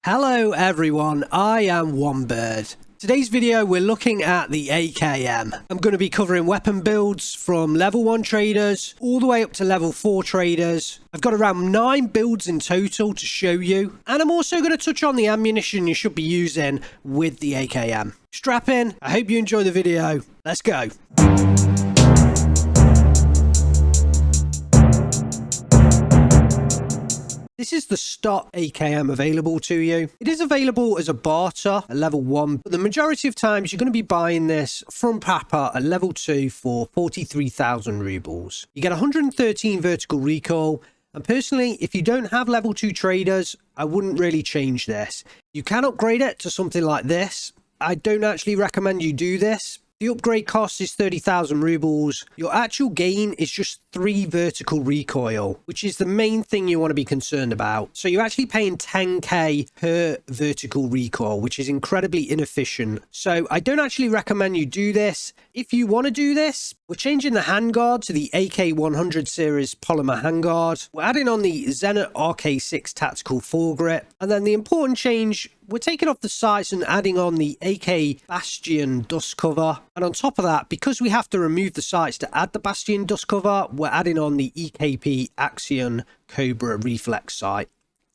Hello everyone, I am OneBird. Today's video we're looking at the AKM. I'm going to be covering weapon builds from level 1 traders all the way up to level 4 traders. I've got around 9 builds in total to show you, and I'm also going to touch on the ammunition you should be using with the AKM. Strap in, I hope you enjoy the video. Let's go. This is the stock AKM available to you. It is available as a barter at level 1, but the majority of times you're going to be buying this from Papa at level 2 for 43,000 rubles. You get 113 vertical recoil, and personally, if you don't have level 2 traders, I wouldn't really change this. You can upgrade it to something like this. I don't actually recommend you do this. The upgrade cost is 30,000 rubles. Your actual gain is just 3 vertical recoil, which is the main thing you want to be concerned about. So you're actually paying 10k per vertical recoil, which is incredibly inefficient. So I don't actually recommend you do this. If you want to do this, we're changing the handguard to the AK 100 series polymer handguard. We're adding on the Zenit RK6 tactical foregrip. And then the important change, we're taking off the sights and adding on the AK Bastion dust cover. And on top of that, because we have to remove the sights to add the Bastion dust cover, we're adding on the EKP Axion Cobra reflex sight,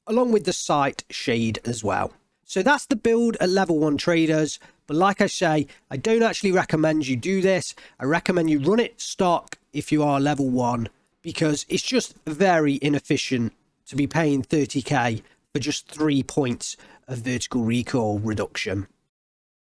along with the sight shade as well. So that's the build at level 1 traders. But like I say, I don't actually recommend you do this. I recommend you run it stock if you are level 1, because it's just very inefficient to be paying 30k for just 3 points of vertical recoil reduction.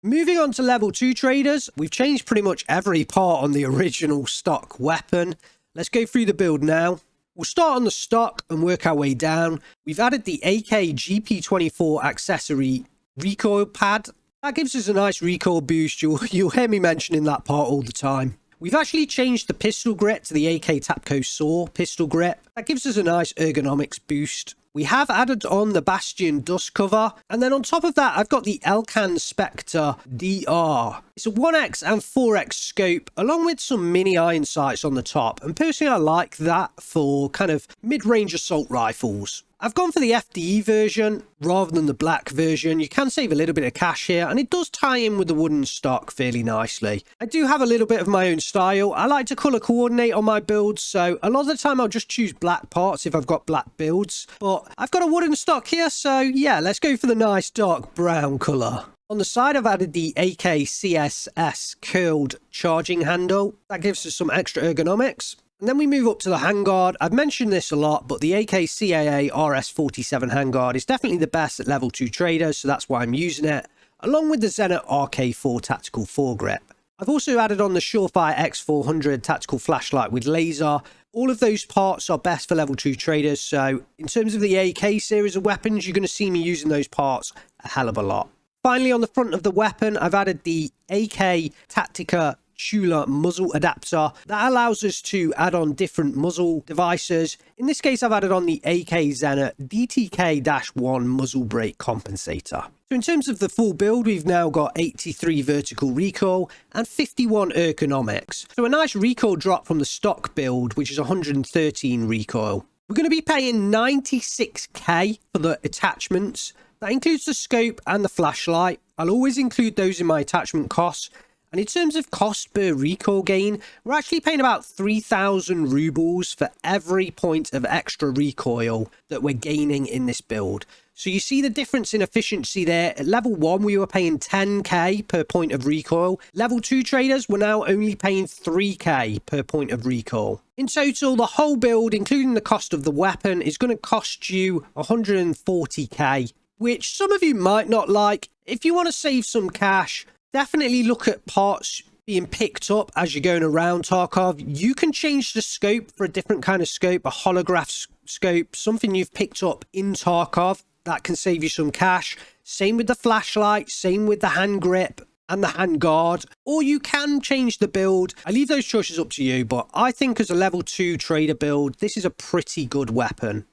Moving on to level 2 traders, we've changed pretty much every part on the original stock weapon. Let's go through the build now. We'll start on the stock and work our way down. We've added the AK GP24 accessory recoil pad. That gives us a nice recoil boost. You'll hear me mentioning that part all the time. We've actually changed the pistol grip to the AK Tapco SAW pistol grip. That gives us a nice ergonomics boost. We have added on the Bastion dust cover, and then on top of that I've got the Elcan Spectre DR. It's a 1x and 4x scope along with some mini iron sights on the top, and personally I like that for kind of mid-range assault rifles. I've gone for the FDE version rather than the black version. You can save a little bit of cash here, and it does tie in with the wooden stock fairly nicely. I do have a little bit of my own style. I like to colour coordinate on my builds, so a lot of the time I'll just choose black parts if I've got black builds. But I've got a wooden stock here, so yeah, let's go for the nice dark brown colour. On the side, I've added the AK CSS curled charging handle. That gives us some extra ergonomics. And then we move up to the handguard. I've mentioned this a lot, but the AK CAA RS47 handguard is definitely the best at level 2 traders, so that's why I'm using it, along with the Zenit RK4 tactical foregrip. I've also added on the Surefire X400 tactical flashlight with laser. All of those parts are best for level 2 traders, so in terms of the AK series of weapons, you're going to see me using those parts a hell of a lot. Finally, on the front of the weapon, I've added the AK Tactica Chula muzzle adapter. That allows us to add on different muzzle devices. In this case, I've added on the AK Zenit DTK-1 muzzle brake compensator. So in terms of the full build, we've now got 83 vertical recoil and 51 ergonomics. So a nice recoil drop from the stock build, which is 113 recoil. We're going to be paying 96k for the attachments. That includes the scope and the flashlight. I'll always include those in my attachment costs. And in terms of cost per recoil gain, we're actually paying about 3,000 rubles for every point of extra recoil that we're gaining in this build. So you see the difference in efficiency there. At level 1, we were paying 10k per point of recoil. Level 2 traders were now only paying 3k per point of recoil. In total, the whole build, including the cost of the weapon, is going to cost you 140k, which some of you might not like. If you want to save some cash, definitely look at parts being picked up as you're going around Tarkov. You can change the scope for a different kind of scope, a holograph scope, something you've picked up in Tarkov. That can save you some cash. Same with the flashlight, same with the hand grip and the hand guard. Or you can change the build. I leave those choices up to you, but I think as a level 2 trader build, this is a pretty good weapon.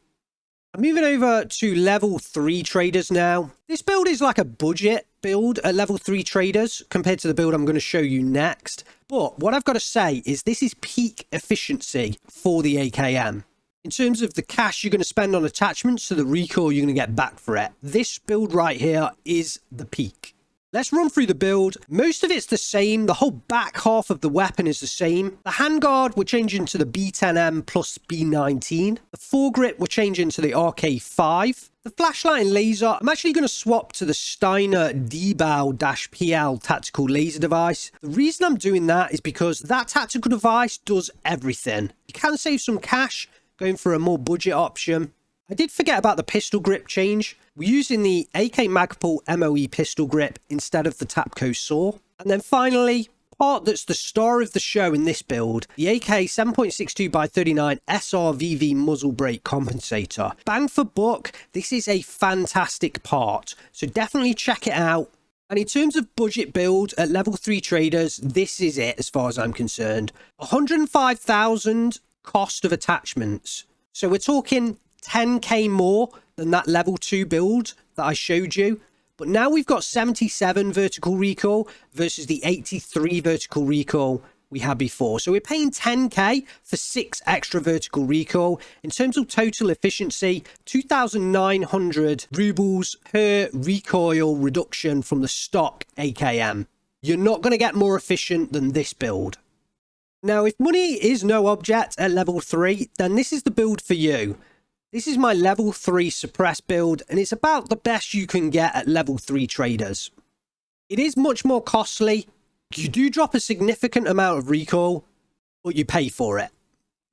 I'm moving over to level 3 traders now. This build is like a budget build at level 3 traders compared to the build I'm going to show you next. But what I've got to say is this is peak efficiency for the AKM. In terms of the cash you're going to spend on attachments to the recoil you're going to get back for it, this build right here is the peak. Let's run through the build. Most of it's the same. The whole back half of the weapon is the same. The handguard, we're changing to the B10M plus B19. The foregrip, we're changing to the RK5. The flashlight and laser, I'm actually going to swap to the Steiner D-Bow-PL tactical laser device. The reason I'm doing that is because that tactical device does everything. You can save some cash going for a more budget option. I did forget about the pistol grip change. We're using the AK Magpul MOE pistol grip instead of the Tapco saw. And then finally, part that's the star of the show in this build, the AK 7.62x39 SRVV muzzle brake compensator. Bang for buck, this is a fantastic part, so definitely check it out. And in terms of budget build at level 3 traders, this is it as far as I'm concerned. 105,000 cost of attachments. So we're talking 10k more than that level 2 build that I showed you. But now we've got 77 vertical recoil versus the 83 vertical recoil we had before. So we're paying 10k for 6 extra vertical recoil. In terms of total efficiency, 2,900 rubles per recoil reduction from the stock AKM. You're not going to get more efficient than this build. Now, if money is no object at level 3, then this is the build for you. This is my level 3 suppressed build, and it's about the best you can get at level 3 traders. It is much more costly. You do drop a significant amount of recoil, but you pay for it.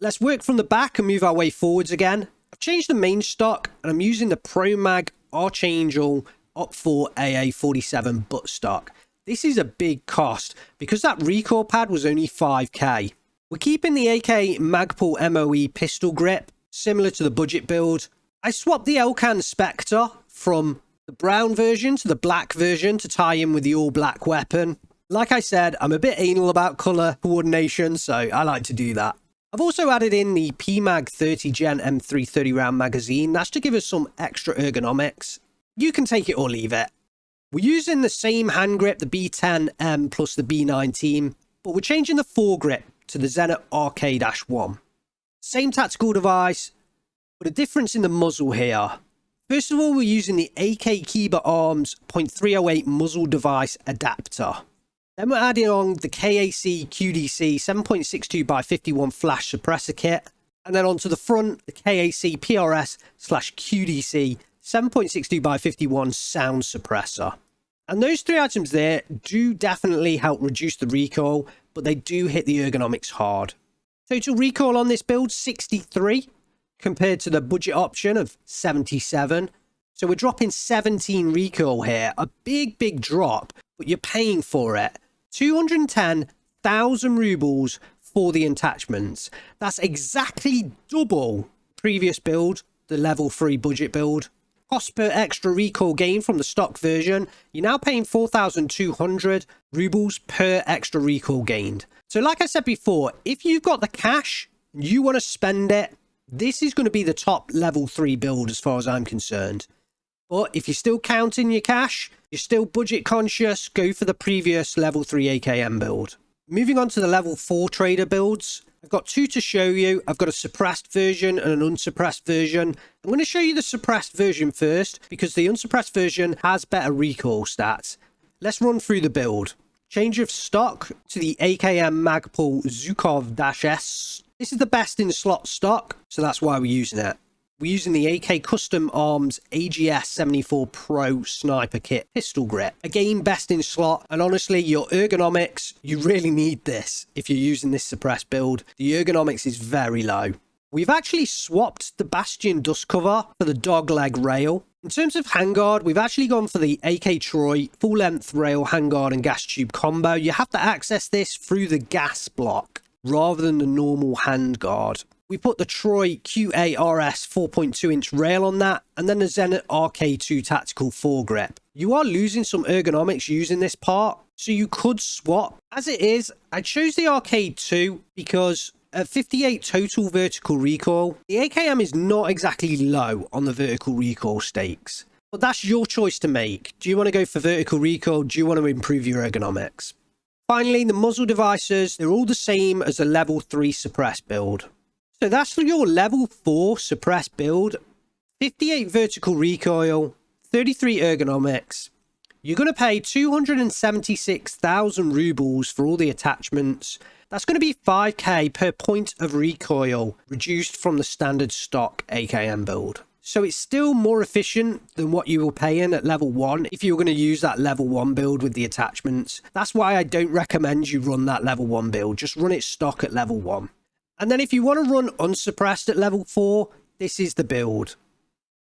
Let's work from the back and move our way forwards again. I've changed the main stock, and I'm using the Pro Mag Archangel Op4 AA47 butt stock. This is a big cost because that recoil pad was only 5k. We're keeping the AK Magpul MOE pistol grip, similar to the budget build. I swapped the Elcan Spectre from the brown version to the black version to tie in with the all black weapon. Like I said, I'm a bit anal about colour coordination, so I like to do that. I've also added in the PMag 30 Gen M3 30 round magazine. That's to give us some extra ergonomics. You can take it or leave it. We're using the same hand grip, the B10M plus the B19, but we're changing the foregrip to the Zenit RK-1. Same tactical device, but a difference in the muzzle here. First of all, we're using the AK Kiba Arms .308 muzzle device adapter. Then we're adding on the KAC QDC 7.62x51 Flash Supresser kit. And then onto the front, the KAC PRS/QDC 7.62x51 Sound Suppressor. And those 3 items there do definitely help reduce the recoil, but they do hit the ergonomics hard. Total recoil on this build, 63, compared to the budget option of 77. So we're dropping 17 recoil here. A big drop, but you're paying for it. 210,000 rubles for the attachments. That's exactly double previous build, the level 3 budget build. Cost per extra recoil gain from the stock version, you're now paying 4,200 rubles per extra recoil gained. So like I said before, if you've got the cash, you want to spend it, this is going to be the top level 3 build as far as I'm concerned. But if you're still counting your cash, you're still budget conscious, go for the previous level 3 AKM build. Moving on to the level 4 trader builds, I've got 2 to show you. I've got a suppressed version and an unsuppressed version. I'm going to show you the suppressed version first because the unsuppressed version has better recoil stats. Let's run through the build. Change of stock to the AKM Magpul Zukov-S. This is the best in slot stock, so that's why we're using it. We're using the AK Custom Arms AGS 74 Pro Sniper Kit pistol grip. Again, best in slot, and honestly, your ergonomics, you really need this if you're using this suppressed build. The ergonomics is very low. We've actually swapped the Bastion dust cover for the dogleg rail. In terms of handguard, we've actually gone for the AK Troy full-length rail handguard and gas tube combo. You have to access this through the gas block rather than the normal handguard. We put the Troy QARS 4.2-inch rail on that, and then the Zenit RK2 tactical foregrip. You are losing some ergonomics using this part, so you could swap. As it is, I chose the RK2 because at 58 total vertical recoil, the AKM is not exactly low on the vertical recoil stakes. But that's your choice to make. Do you want to go for vertical recoil? Do you want to improve your ergonomics? Finally, the muzzle devices, they're all the same as a level 3 suppressed build. So that's for your level 4 suppressed build. 58 vertical recoil, 33 ergonomics. You're going to pay 276,000 rubles for all the attachments. That's going to be 5k per point of recoil, reduced from the standard stock AKM build. So it's still more efficient than what you were paying at level 1 if you were going to use that level 1 build with the attachments. That's why I don't recommend you run that level 1 build. Just run it stock at level 1. And then if you want to run unsuppressed at level 4, this is the build.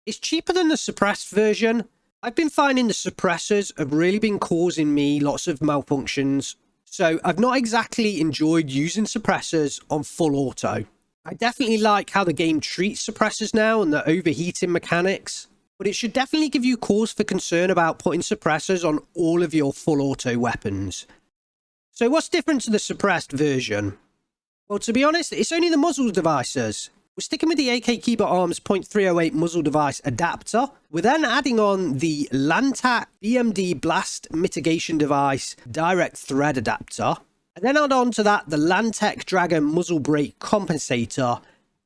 It's cheaper than the suppressed version. I've been finding the suppressors have really been causing me lots of malfunctions. So I've not exactly enjoyed using suppressors on full auto. I definitely like how the game treats suppressors now and the overheating mechanics. But it should definitely give you cause for concern about putting suppressors on all of your full auto weapons. So what's different to the suppressed version? Well, to be honest, it's only the muzzle devices. We're sticking with the AK Keyboard Arms .308 muzzle device adapter. We're then adding on the Lantac BMD Blast Mitigation Device direct thread adapter. And then add on to that the Lantac Dragon muzzle brake compensator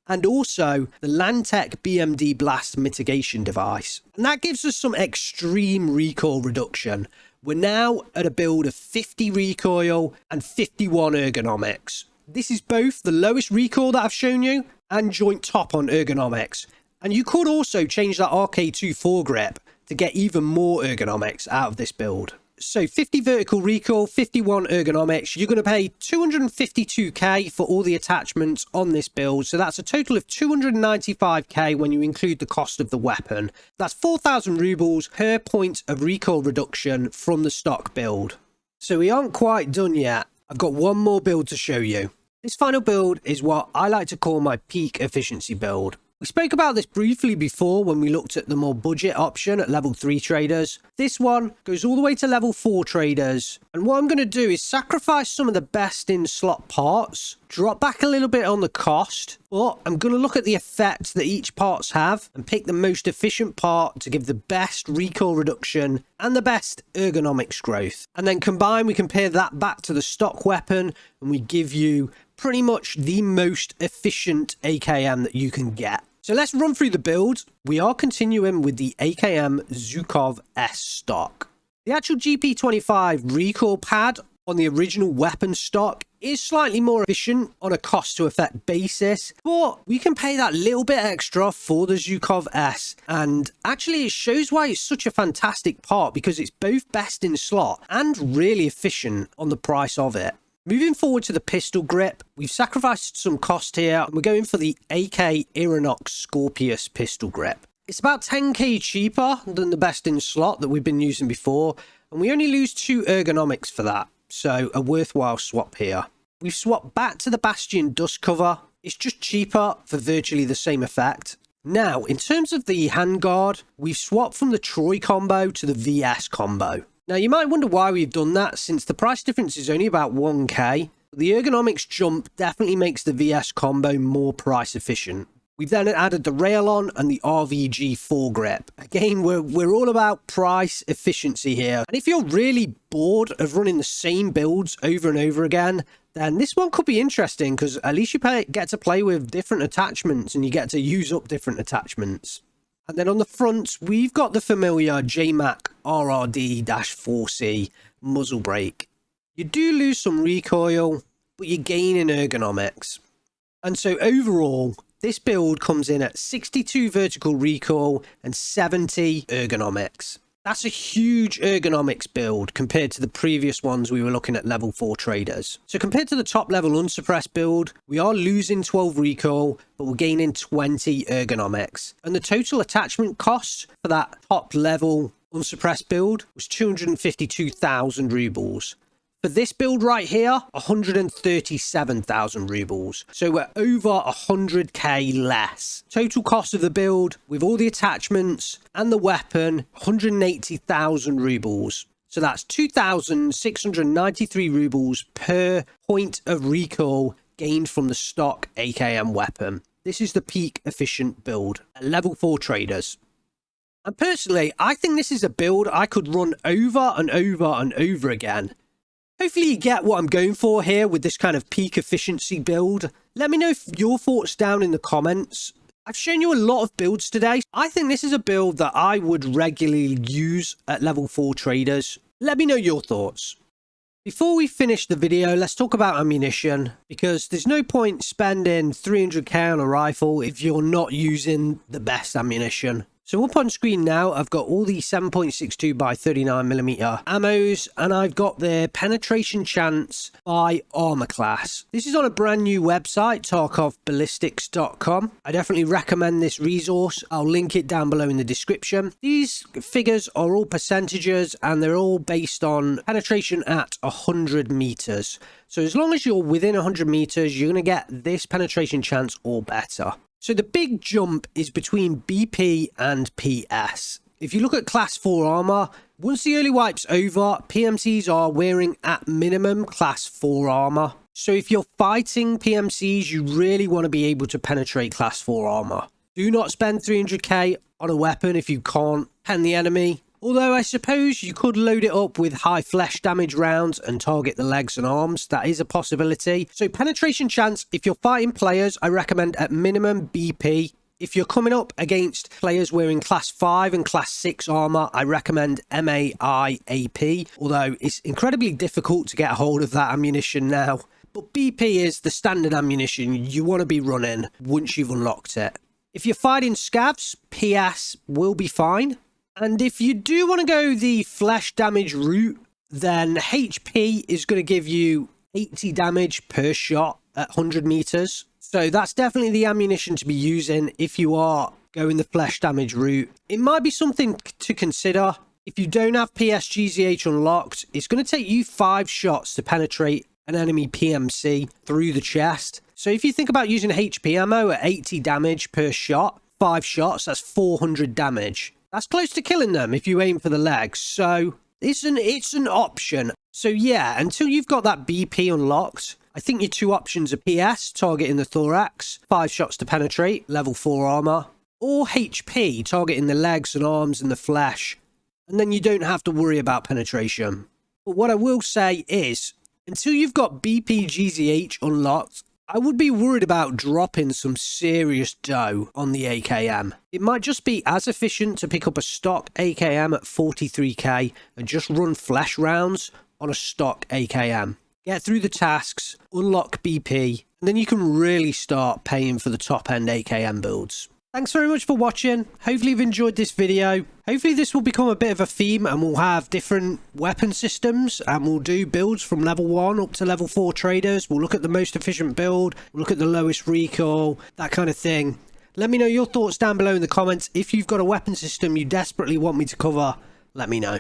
and also the Lantac BMD Blast Mitigation Device. And that gives us some extreme recoil reduction. We're now at a build of 50 recoil and 51 ergonomics. This is both the lowest recoil that I've shown you and joint top on ergonomics. And you could also change that RK2 foregrip to get even more ergonomics out of this build. So 50 vertical recoil, 51 ergonomics. You're going to pay 252k for all the attachments on this build. So that's a total of 295k when you include the cost of the weapon. That's 4,000 rubles per point of recoil reduction from the stock build. So we aren't quite done yet. I've got one more build to show you. This final build is what I like to call my peak efficiency build. We spoke about this briefly before when we looked at the more budget option at level 3 traders. This one goes all the way to level 4 traders. And what I'm going to do is sacrifice some of the best in slot parts, drop back a little bit on the cost, but I'm going to look at the effect that each parts have and pick the most efficient part to give the best recoil reduction and the best ergonomics growth. And then combine, we compare that back to the stock weapon and we give you pretty much the most efficient AKM that you can get. So let's run through the build. We are continuing with the AKM Zhukov S stock. The actual GP25 recoil pad on the original weapon stock is slightly more efficient on a cost to effect basis, but we can pay that little bit extra for the Zhukov S. And actually it shows why it's such a fantastic part, because it's both best in slot and really efficient on the price of it. Moving forward to the pistol grip, we've sacrificed some cost here and we're going for the AK Irinox Scorpius pistol grip. It's about 10k cheaper than the best in slot that we've been using before, and we only lose 2 ergonomics for that, so a worthwhile swap here. We've swapped back to the Bastion dust cover. It's just cheaper for virtually the same effect. Now, in terms of the handguard, we've swapped from the Troy combo to the VS combo. Now, you might wonder why we've done that, since the price difference is only about 1k. The ergonomics jump definitely makes the VS combo more price efficient. We've then added the Railon and the RVG foregrip. Again, we're all about price efficiency here. And if you're really bored of running the same builds over and over again, then this one could be interesting, because at least you get to play with different attachments and you get to use up different attachments. And then on the front, we've got the familiar JMac RRD-4C muzzle brake. You do lose some recoil, but you gain in ergonomics. And so overall, this build comes in at 62 vertical recoil and 70 ergonomics. That's a huge ergonomics build compared to the previous ones we were looking at level 4 traders. So compared to the top level unsuppressed build, we are losing 12 recoil, but we're gaining 20 ergonomics. And the total attachment cost for that top level unsuppressed build was 252,000 rubles. For this build right here, 137,000 rubles. So we're over 100k less. Total cost of the build with all the attachments and the weapon, 180,000 rubles. So that's 2,693 rubles per point of recoil gained from the stock AKM weapon. This is the peak efficient build at level 4 traders. And personally, I think this is a build I could run over and over and over again. Hopefully you get what I'm going for here with this kind of peak efficiency build. Let me know your thoughts down in the comments. I've shown you a lot of builds today. I think this is a build that I would regularly use at level 4 traders. Let me know your thoughts. Before we finish the video, let's talk about ammunition, because there's no point spending 300k on a rifle if you're not using the best ammunition. So up on screen now, I've got all the 7.62 by 39mm ammos, and I've got their penetration chance by armor class. This is on a brand new website, tarkovballistics.com. I definitely recommend this resource. I'll link it down below in the description. These figures are all percentages, and they're all based on penetration at 100 meters. So as long as you're within 100 meters, you're going to get this penetration chance or better. So the big jump is between BP and PS. If you look at class 4 armor, once the early wipe's over, PMCs are wearing at minimum class 4 armor. So if you're fighting PMCs, you really want to be able to penetrate class 4 armor. Do not spend 300k on a weapon if you can't pen the enemy. Although I suppose you could load it up with high flesh damage rounds and target the legs and arms. That is a possibility. So penetration chance, if you're fighting players, I recommend at minimum BP. If you're coming up against players wearing class 5 and class 6 armor, I recommend MAI-AP. Although it's incredibly difficult to get a hold of that ammunition now. But BP is the standard ammunition you want to be running once you've unlocked it. If you're fighting scavs, PS will be fine. And if you do want to go the flesh damage route, then HP is going to give you 80 damage per shot at 100 meters. So that's definitely the ammunition to be using if you are going the flesh damage route. It might be something to consider. If you don't have PSGZH unlocked, it's going to take you 5 shots to penetrate an enemy PMC through the chest. So if you think about using HP ammo at 80 damage per shot, 5 shots, that's 400 damage. That's close to killing them if you aim for the legs. So it's an option. So yeah, until you've got that BP unlocked, I think your 2 options are PS, targeting the thorax, 5 shots to penetrate, level 4 armor, or HP, targeting the legs and arms and the flesh. And then you don't have to worry about penetration. But what I will say is, until you've got BPGZH unlocked, I would be worried about dropping some serious dough on the AKM. It might just be as efficient to pick up a stock AKM at 43k and just run flesh rounds on a stock AKM. Get through the tasks, unlock BP, and then you can really start paying for the top end AKM builds. Thanks very much for watching. Hopefully you've enjoyed this video. Hopefully this will become a bit of a theme and we'll have different weapon systems and we'll do builds from level 1 up to level 4 traders. We'll look at the most efficient build, we'll look at the lowest recoil, that kind of thing. Let me know your thoughts down below in the comments. If you've got a weapon system you desperately want me to cover, let me know.